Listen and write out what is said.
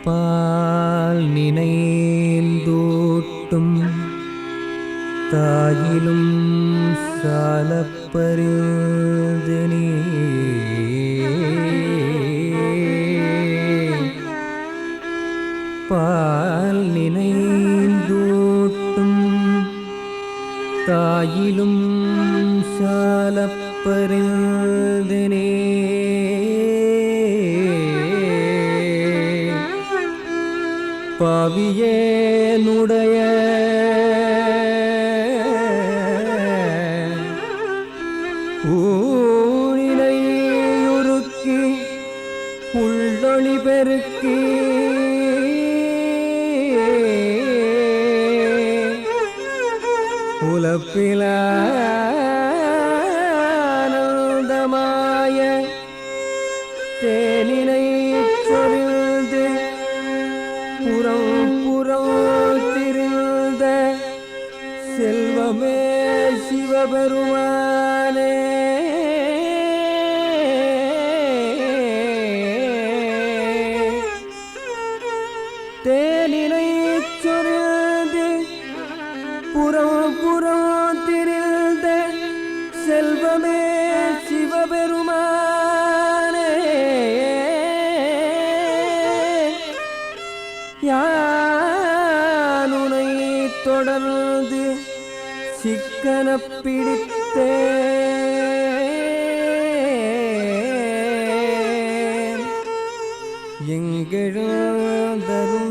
பால் நினைந்தூட்டும் தாயிலும் சாலப்பரிதனே பால் நினைந்தூட்டும் தாயிலும் சாலப்பரிதனே பாவியேனுடைய ஊனினையுருக்கி உள்ளொளி பெருக்கி உலப்பிலானந்தமாய தேனினை சொரிந்து புறம் புறம் திரிந்த செல்வமே சிவபெருமானே தேனினை சொரிந்து புறம் புறம் திரிந்த செல்வமே சிவபெருமானே யானுனை தொடர்ந்து சிக்கன பிடித்தேன் எங்கெழுந்தருள்